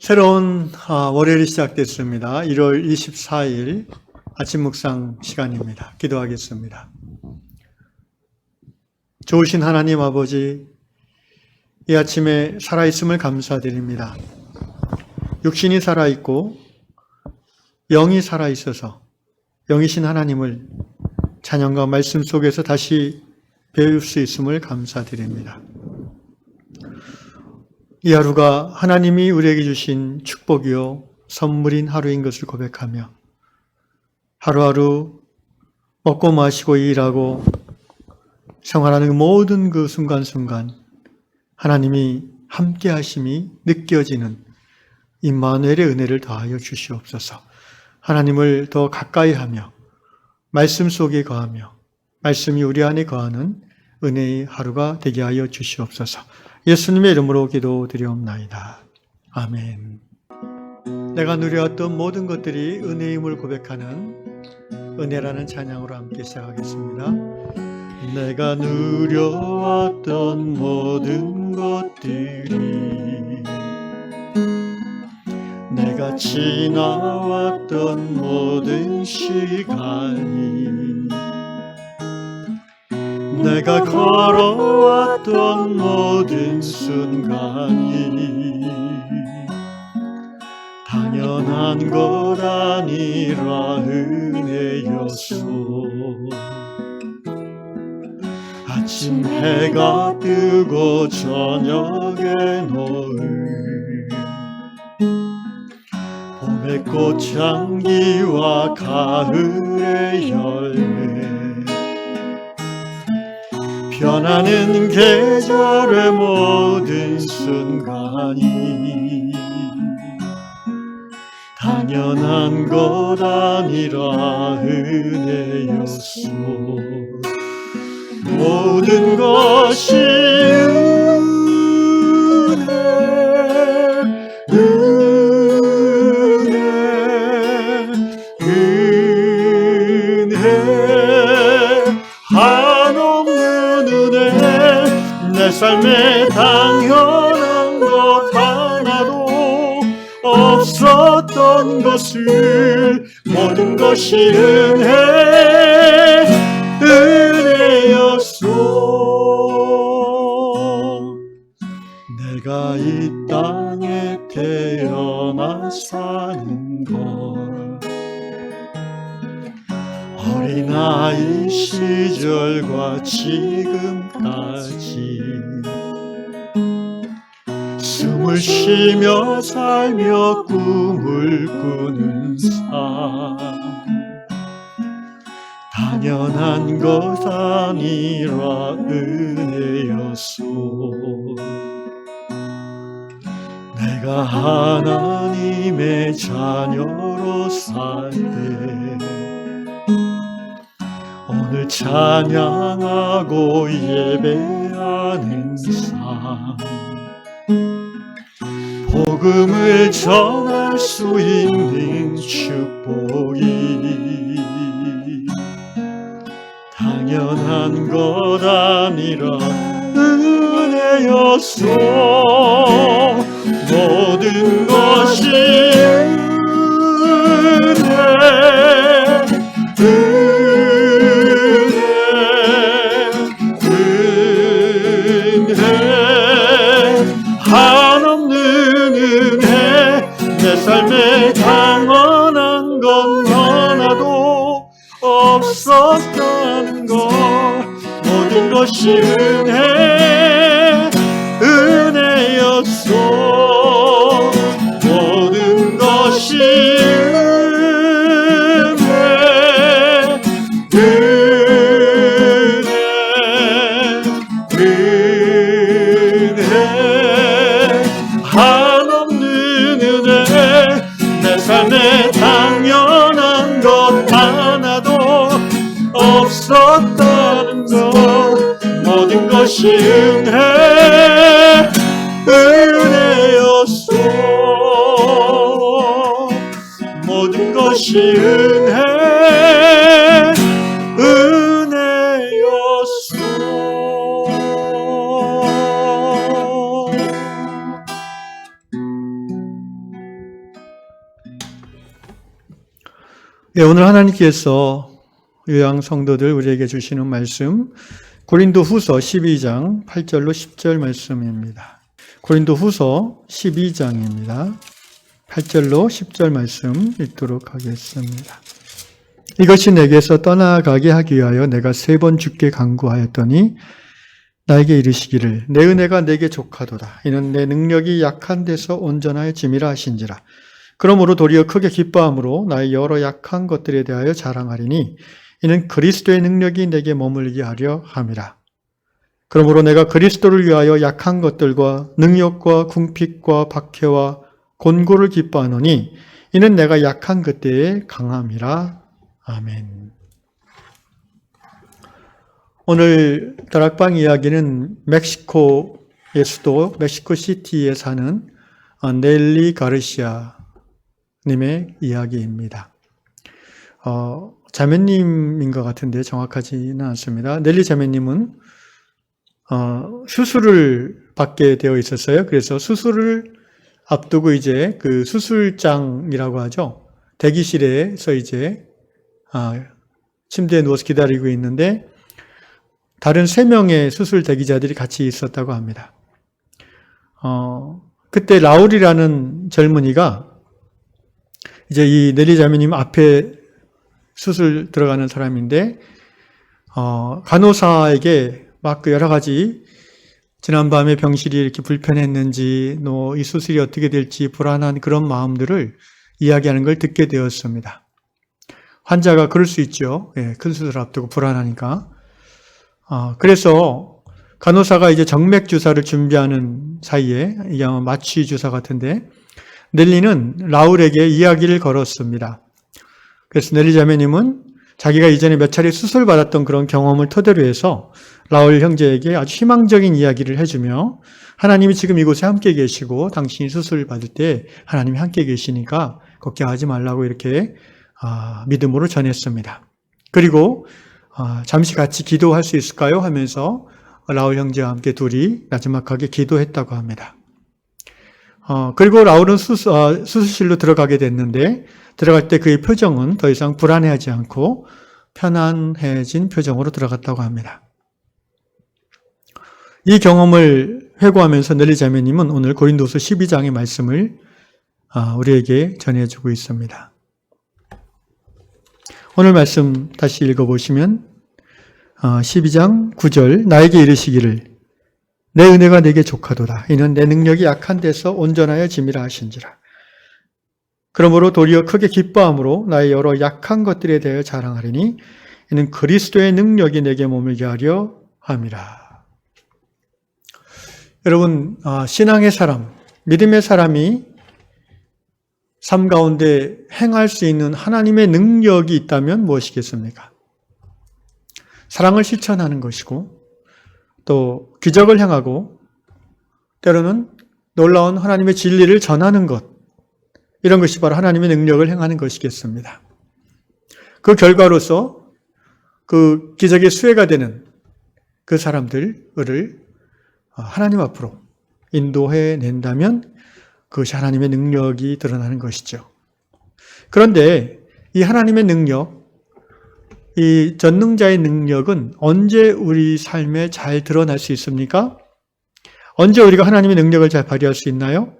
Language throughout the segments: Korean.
새로운 월요일이 시작됐습니다. 1월 24일 아침 묵상 시간입니다. 기도하겠습니다. 좋으신 하나님 아버지, 이 아침에 살아있음을 감사드립니다. 육신이 살아있고 영이 살아있어서 영이신 하나님을 찬양과 말씀 속에서 다시 배울 수 있음을 감사드립니다. 이 하루가 하나님이 우리에게 주신 축복이요 선물인 하루인 것을 고백하며 하루하루 먹고 마시고 일하고 생활하는 모든 그 순간순간 하나님이 함께 하심이 느껴지는 임마누엘의 은혜를 더하여 주시옵소서. 하나님을 더 가까이 하며 말씀 속에 거하며 말씀이 우리 안에 거하는 은혜의 하루가 되게 하여 주시옵소서. 예수님의 이름으로 기도드리옵나이다. 아멘. 내가 누려왔던 모든 것들이 은혜임을 고백하는 은혜라는 찬양으로 함께 시작하겠습니다. 내가 누려왔던 모든 것들이 내가 지나왔던 모든 시간이 내가 걸어왔던 모든 순간이 당연한 것 아니라 은혜였소. 아침 해가 뜨고 저녁에 노을 봄의 꽃향기와 가을의 열매 변하는 계절의 모든 순간이 당연한 것 아니라 은혜였소. 모든 것이 내 삶에 당연한 것 하나도 없었던 것을 모든 것이 은혜였소. 내가 이 땅에 태어나 사는 것 어린아이 시절과 지금까지 숨을 쉬며 살며 꿈을 꾸는 삶 당연한 것 아니라 은혜였소. 내가 하나님의 자녀로 살 때 오늘 찬양하고 예배하는 삶 복음을 전할 수 있는 축복이 당연한 것 아니라 은혜였소. 모든 것이 삶에 당연한 건 하나도 없었다는 것 모든 것이 은혜였소. 모든 것이 삶에 당연한 것 하나도 없었다는 것 모든 것이 은혜였소. 모든 것이 은혜였소. 오늘 하나님께서 요양 성도들 우리에게 주시는 말씀 고린도후서 12장 8절로 10절 말씀입니다. 고린도후서 12장입니다. 8절로 10절 말씀 읽도록 하겠습니다. 이것이 내게서 떠나가게 하기 위하여 내가 3번 주께 간구하였더니 나에게 이르시기를 내 은혜가 내게 족하도다. 이는 내 능력이 약한 데서 온전하여 짐이라 하신지라. 그러므로 도리어 크게 기뻐함으로 나의 여러 약한 것들에 대하여 자랑하리니 이는 그리스도의 능력이 내게 머물게 하려 함이라. 그러므로 내가 그리스도를 위하여 약한 것들과 능력과 궁핍과 박해와 곤고를 기뻐하노니 이는 내가 약한 그때의 강함이라. 아멘. 오늘 다락방 이야기는 멕시코의 수도 멕시코시티에 사는 넬리 가르시아 님의 이야기입니다. 자매님인 것 같은데 정확하지는 않습니다. 넬리 자매님은 수술을 받게 되어 있었어요. 그래서 수술을 앞두고 이제 그 수술장이라고 하죠. 대기실에서 이제 침대에 누워서 기다리고 있는데 다른 3명의 수술 대기자들이 같이 있었다고 합니다. 그때 라울이라는 젊은이가 이제 이 넬리 자매님 앞에 수술 들어가는 사람인데, 간호사에게 막 그 여러 가지 지난밤에 병실이 이렇게 불편했는지, 이 수술이 어떻게 될지 불안한 그런 마음들을 이야기하는 걸 듣게 되었습니다. 환자가 그럴 수 있죠. 예, 큰 수술 앞두고 불안하니까. 그래서 간호사가 이제 정맥 주사를 준비하는 사이에, 이게 아마 마취 주사 같은데, 넬리는 라울에게 이야기를 걸었습니다. 그래서 넬리 자매님은 자기가 이전에 몇 차례 수술받았던 그런 경험을 토대로 해서 라울 형제에게 아주 희망적인 이야기를 해주며 하나님이 지금 이곳에 함께 계시고 당신이 수술을 받을 때 하나님이 함께 계시니까 걱정하지 말라고 이렇게 믿음으로 전했습니다. 그리고 잠시 같이 기도할 수 있을까요? 하면서 라울 형제와 함께 둘이 나지막하게 기도했다고 합니다. 그리고 라울은 수술실로 들어가게 됐는데 들어갈 때 그의 표정은 더 이상 불안해하지 않고 편안해진 표정으로 들어갔다고 합니다. 이 경험을 회고하면서 넬리 자매님은 오늘 고린도서 12장의 말씀을 우리에게 전해주고 있습니다. 오늘 말씀 다시 읽어보시면 12장 9절 나에게 이르시기를 내 은혜가 내게 족하도다. 이는 내 능력이 약한 데서 온전하여 짐이라 하신지라. 그러므로 도리어 크게 기뻐함으로 나의 여러 약한 것들에 대하여 자랑하리니 이는 그리스도의 능력이 내게 머물게 하려 함이라. 여러분, 신앙의 사람, 믿음의 사람이 삶 가운데 행할 수 있는 하나님의 능력이 있다면 무엇이겠습니까? 사랑을 실천하는 것이고 또 기적을 행하고 때로는 놀라운 하나님의 진리를 전하는 것, 이런 것이 바로 하나님의 능력을 행하는 것이겠습니다. 그 결과로서 그 기적의 수혜가 되는 그 사람들을 하나님 앞으로 인도해 낸다면 그것이 하나님의 능력이 드러나는 것이죠. 그런데 이 하나님의 능력, 이 전능자의 능력은 언제 우리 삶에 잘 드러날 수 있습니까? 언제 우리가 하나님의 능력을 잘 발휘할 수 있나요?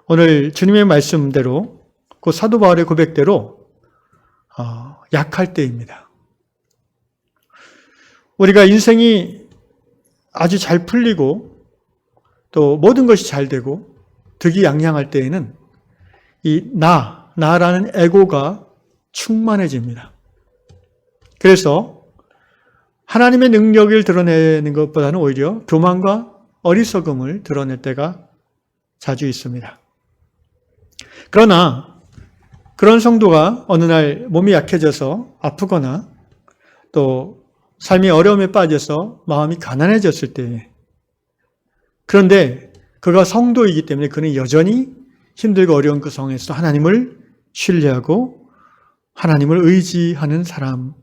오늘 주님의 말씀대로, 그 사도 바울의 고백대로 약할 때입니다. 우리가 인생이 아주 잘 풀리고 또 모든 것이 잘 되고 득이양양할 때에는 이 나라는 에고가 충만해집니다. 그래서 하나님의 능력을 드러내는 것보다는 오히려 교만과 어리석음을 드러낼 때가 자주 있습니다. 그러나 그런 성도가 어느 날 몸이 약해져서 아프거나 또 삶의 어려움에 빠져서 마음이 가난해졌을 때, 그런데 그가 성도이기 때문에 그는 여전히 힘들고 어려운 그 상황에서 하나님을 신뢰하고 하나님을 의지하는 사람입니다.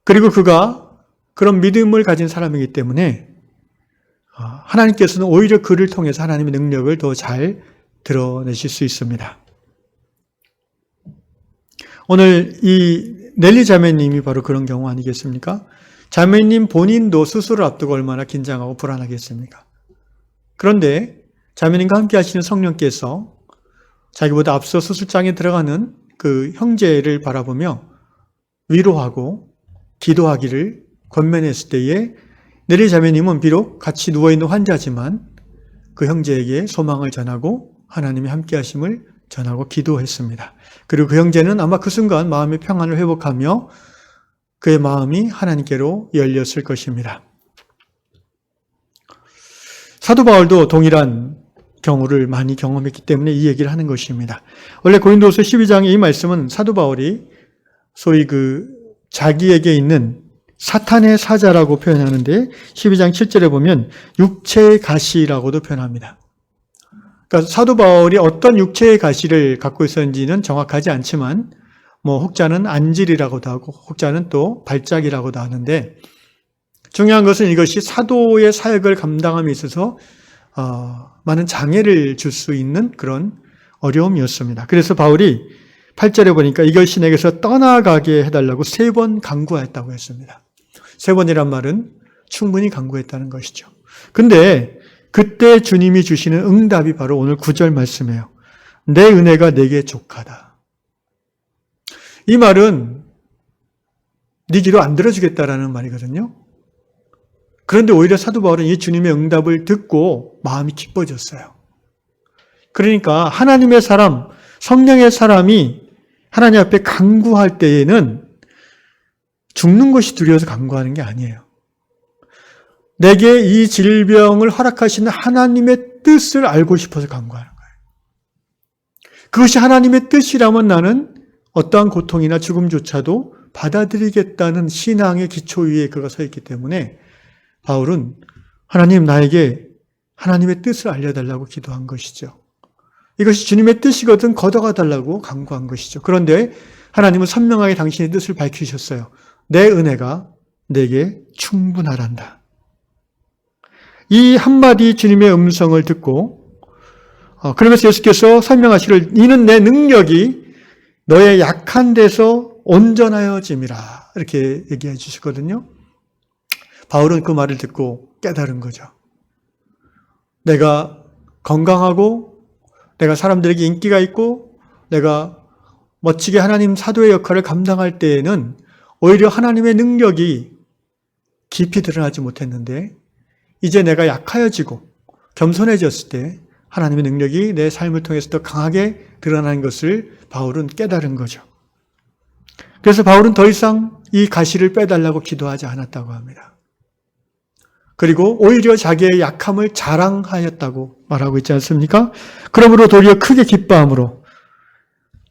그리고 그가 그런 믿음을 가진 사람이기 때문에 하나님께서는 오히려 그를 통해서 하나님의 능력을 더 잘 드러내실 수 있습니다. 오늘 이 넬리 자매님이 바로 그런 경우 아니겠습니까? 자매님 본인도 수술을 앞두고 얼마나 긴장하고 불안하겠습니까? 그런데 자매님과 함께 하시는 성령께서 자기보다 앞서 수술장에 들어가는 그 형제를 바라보며 위로하고 기도하기를 권면했을 때에 넬리 자매님은 비록 같이 누워있는 환자지만 그 형제에게 소망을 전하고 하나님의 함께 하심을 전하고 기도했습니다. 그리고 그 형제는 아마 그 순간 마음의 평안을 회복하며 그의 마음이 하나님께로 열렸을 것입니다. 사도 바울도 동일한 경우를 많이 경험했기 때문에 이 얘기를 하는 것입니다. 원래 고린도후서 12장의 이 말씀은 사도 바울이 소위 자기에게 있는 사탄의 사자라고 표현하는데 12장 7절에 보면 육체의 가시라고도 표현합니다. 그러니까 사도 바울이 어떤 육체의 가시를 갖고 있었는지는 정확하지 않지만 혹자는 안질이라고도 하고 혹자는 또 발작이라고도 하는데 중요한 것은 이것이 사도의 사역을 감당함에 있어서 많은 장애를 줄 수 있는 그런 어려움이었습니다. 그래서 바울이 8절에 보니까 이것이 내게서 떠나가게 해달라고 3번 간구하였다고 했습니다. 3번이란 말은 충분히 간구했다는 것이죠. 근데 그때 주님이 주시는 응답이 바로 오늘 9절 말씀이에요. 내 은혜가 내게 족하다. 이 말은 네 기도 안 들어주겠다라는 말이거든요. 그런데 오히려 사도 바울은 이 주님의 응답을 듣고 마음이 기뻐졌어요. 그러니까 하나님의 사람, 성령의 사람이 하나님 앞에 간구할 때에는 죽는 것이 두려워서 간구하는 게 아니에요. 내게 이 질병을 허락하시는 하나님의 뜻을 알고 싶어서 간구하는 거예요. 그것이 하나님의 뜻이라면 나는 어떠한 고통이나 죽음조차도 받아들이겠다는 신앙의 기초 위에 그가 서 있기 때문에 바울은 하나님 나에게 하나님의 뜻을 알려달라고 기도한 것이죠. 이것이 주님의 뜻이거든 걷어가 달라고 간구한 것이죠. 그런데 하나님은 선명하게 당신의 뜻을 밝히셨어요. 내 은혜가 내게 충분하란다. 이 한마디 주님의 음성을 듣고 그러면서 예수께서 설명하시기를 이는 내 능력이 너의 약한 데서 온전하여짐이라 이렇게 얘기해 주시거든요. 바울은 그 말을 듣고 깨달은 거죠. 내가 건강하고 내가 사람들에게 인기가 있고 내가 멋지게 하나님 사도의 역할을 감당할 때에는 오히려 하나님의 능력이 깊이 드러나지 못했는데 이제 내가 약하여지고 겸손해졌을 때 하나님의 능력이 내 삶을 통해서 더 강하게 드러나는 것을 바울은 깨달은 거죠. 그래서 바울은 더 이상 이 가시를 빼달라고 기도하지 않았다고 합니다. 그리고 오히려 자기의 약함을 자랑하였다고 말하고 있지 않습니까? 그러므로 도리어 크게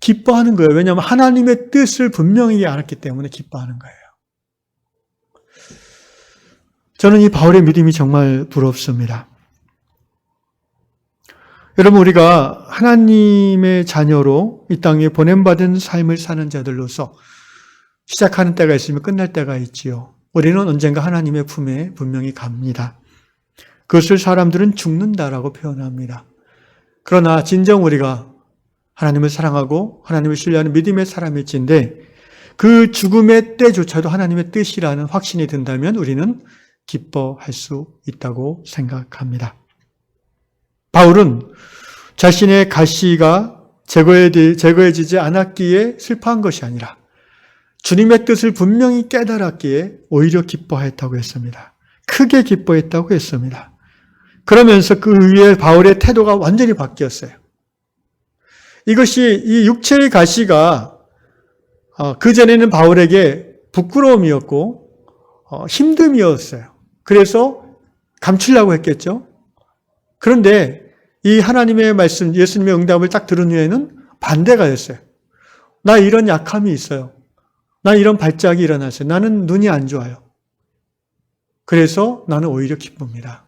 기뻐하는 거예요. 왜냐하면 하나님의 뜻을 분명히 알았기 때문에 기뻐하는 거예요. 저는 이 바울의 믿음이 정말 부럽습니다. 여러분 우리가 하나님의 자녀로 이 땅에 보냄받은 삶을 사는 자들로서 시작하는 때가 있으면 끝날 때가 있지요. 우리는 언젠가 하나님의 품에 분명히 갑니다. 그것을 사람들은 죽는다라고 표현합니다. 그러나 진정 우리가 하나님을 사랑하고 하나님을 신뢰하는 믿음의 사람일진데 그 죽음의 때조차도 하나님의 뜻이라는 확신이 든다면 우리는 기뻐할 수 있다고 생각합니다. 바울은 자신의 가시가 제거해지지 않았기에 슬퍼한 것이 아니라 주님의 뜻을 분명히 깨달았기에 오히려 기뻐했다고 했습니다. 크게 기뻐했다고 했습니다. 그러면서 그 위에 바울의 태도가 완전히 바뀌었어요. 이것이 이 육체의 가시가 그전에는 바울에게 부끄러움이었고 힘듦이었어요. 그래서 감추려고 했겠죠. 그런데 이 하나님의 말씀, 예수님의 응답을 딱 들은 후에는 반대가 됐어요. 나 이런 약함이 있어요. 나 이런 발작이 일어났어요. 나는 눈이 안 좋아요. 그래서 나는 오히려 기쁩니다.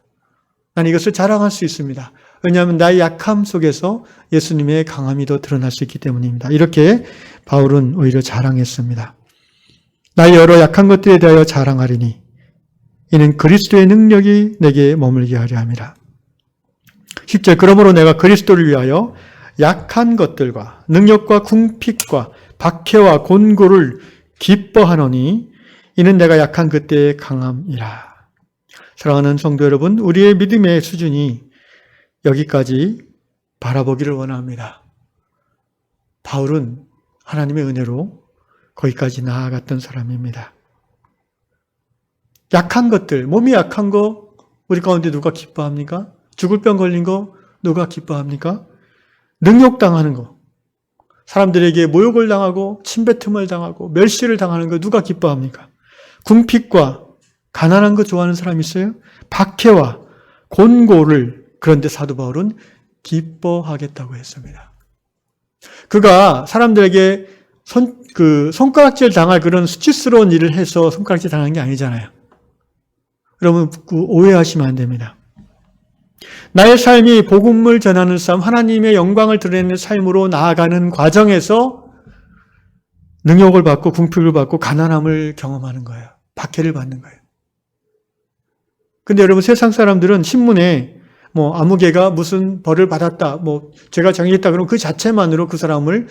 나는 이것을 자랑할 수 있습니다. 왜냐하면 나의 약함 속에서 예수님의 강함이 더 드러날 수 있기 때문입니다. 이렇게 바울은 오히려 자랑했습니다. 나의 여러 약한 것들에 대하여 자랑하리니 이는 그리스도의 능력이 내게 머물게 하려 함이라. 10절 그러므로 내가 그리스도를 위하여 약한 것들과 능력과 궁핍과 박해와 곤고를 기뻐하노니 이는 내가 약한 그때의 강함이라. 사랑하는 성도 여러분, 우리의 믿음의 수준이 여기까지 바라보기를 원합니다. 바울은 하나님의 은혜로 거기까지 나아갔던 사람입니다. 약한 것들, 몸이 약한 거 우리 가운데 누가 기뻐합니까? 죽을 병 걸린 거 누가 기뻐합니까? 능욕당하는 거, 사람들에게 모욕을 당하고 침뱉음을 당하고 멸시를 당하는 거 누가 기뻐합니까? 궁핍과 가난한 거 좋아하는 사람 있어요? 박해와 곤고를, 그런데 사도 바울은 기뻐하겠다고 했습니다. 그가 사람들에게 손가락질 당할 그런 수치스러운 일을 해서 손가락질 당한 게 아니잖아요. 여러분 오해하시면 안 됩니다. 나의 삶이 복음을 전하는 삶, 하나님의 영광을 드러내는 삶으로 나아가는 과정에서 능욕을 받고 궁핍을 받고 가난함을 경험하는 거예요. 박해를 받는 거예요. 근데 여러분 세상 사람들은 신문에 아무개가 무슨 벌을 받았다, 죄가 정의했다 그러면 그 자체만으로 그 사람을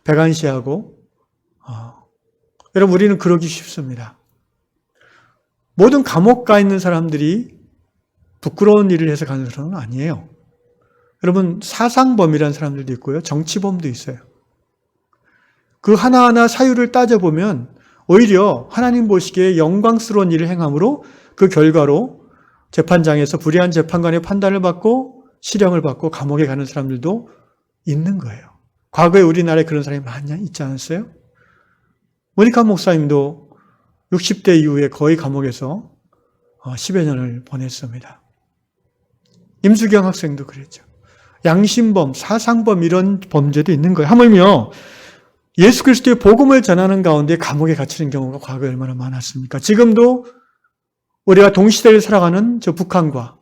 백안시하고, 여러분 우리는 그러기 쉽습니다. 모든 감옥 가 있는 사람들이 부끄러운 일을 해서 가는 사람은 아니에요. 여러분 사상범이라는 사람들도 있고요. 정치범도 있어요. 그 하나하나 사유를 따져보면 오히려 하나님 보시기에 영광스러운 일을 행함으로 그 결과로 재판장에서 불의한 재판관의 판단을 받고 실형을 받고 감옥에 가는 사람들도 있는 거예요. 과거에 우리나라에 그런 사람이 많이 있지 않았어요? 모니카 목사님도 60대 이후에 거의 감옥에서 10여 년을 보냈습니다. 임수경 학생도 그랬죠. 양심범, 사상범 이런 범죄도 있는 거예요. 하물며 예수 그리스도의 복음을 전하는 가운데 감옥에 갇히는 경우가 과거에 얼마나 많았습니까? 지금도 우리가 동시대를 살아가는 저 북한과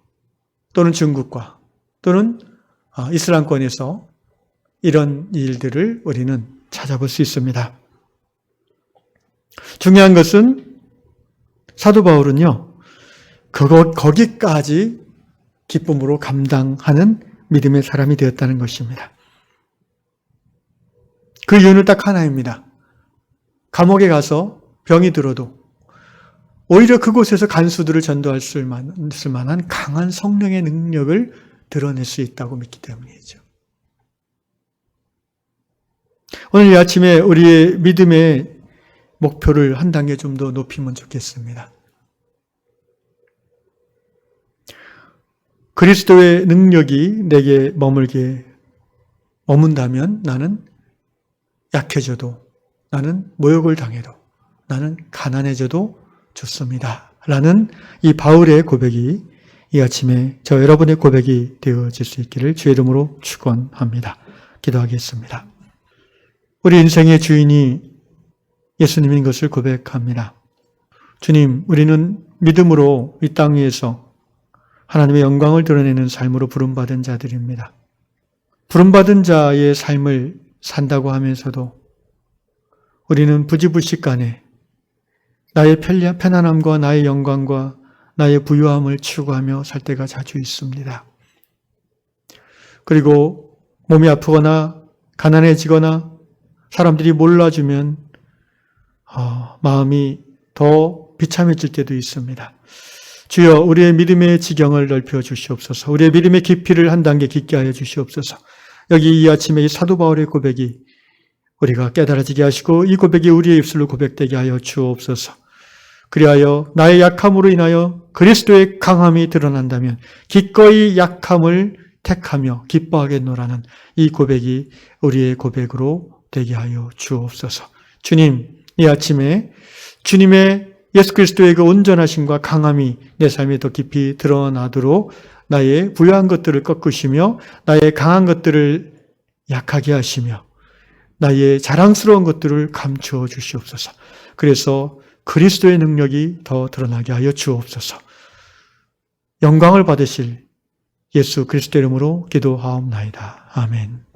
또는 중국과 또는 이슬람권에서 이런 일들을 우리는 찾아볼 수 있습니다. 중요한 것은 사도 바울은요, 거기까지 기쁨으로 감당하는 믿음의 사람이 되었다는 것입니다. 그 이유는 딱 하나입니다. 감옥에 가서 병이 들어도 오히려 그곳에서 간수들을 전도할 수 있을 만한 강한 성령의 능력을 드러낼 수 있다고 믿기 때문이죠. 오늘 이 아침에 우리의 믿음의 목표를 한 단계 좀 더 높이면 좋겠습니다. 그리스도의 능력이 내게 머문다면 나는 약해져도, 나는 모욕을 당해도, 나는 가난해져도 좋습니다. 라는 이 바울의 고백이 이 아침에 저 여러분의 고백이 되어질 수 있기를 주의 이름으로 축원합니다. 기도하겠습니다. 우리 인생의 주인이 예수님인 것을 고백합니다. 주님, 우리는 믿음으로 이 땅 위에서 하나님의 영광을 드러내는 삶으로 부름받은 자들입니다. 부름받은 자의 삶을 산다고 하면서도 우리는 부지불식간에 나의 편안함과 나의 영광과 나의 부유함을 추구하며 살 때가 자주 있습니다. 그리고 몸이 아프거나 가난해지거나 사람들이 몰라주면 마음이 더 비참해질 때도 있습니다. 주여, 우리의 믿음의 지경을 넓혀 주시옵소서. 우리의 믿음의 깊이를 한 단계 깊게 하여 주시옵소서. 여기 이 아침에 이 사도 바울의 고백이 우리가 깨달아지게 하시고 이 고백이 우리의 입술로 고백되게 하여 주옵소서. 그리하여 나의 약함으로 인하여 그리스도의 강함이 드러난다면 기꺼이 약함을 택하며 기뻐하겠노라는 이 고백이 우리의 고백으로 되게 하여 주옵소서. 주님, 이 아침에 주님의 예수 그리스도의 그 온전하심과 강함이 내 삶에 더 깊이 드러나도록 나의 부유한 것들을 꺾으시며 나의 강한 것들을 약하게 하시며 나의 자랑스러운 것들을 감추어 주시옵소서. 그래서 그리스도의 능력이 더 드러나게 하여 주옵소서. 영광을 받으실 예수 그리스도 이름으로 기도하옵나이다. 아멘.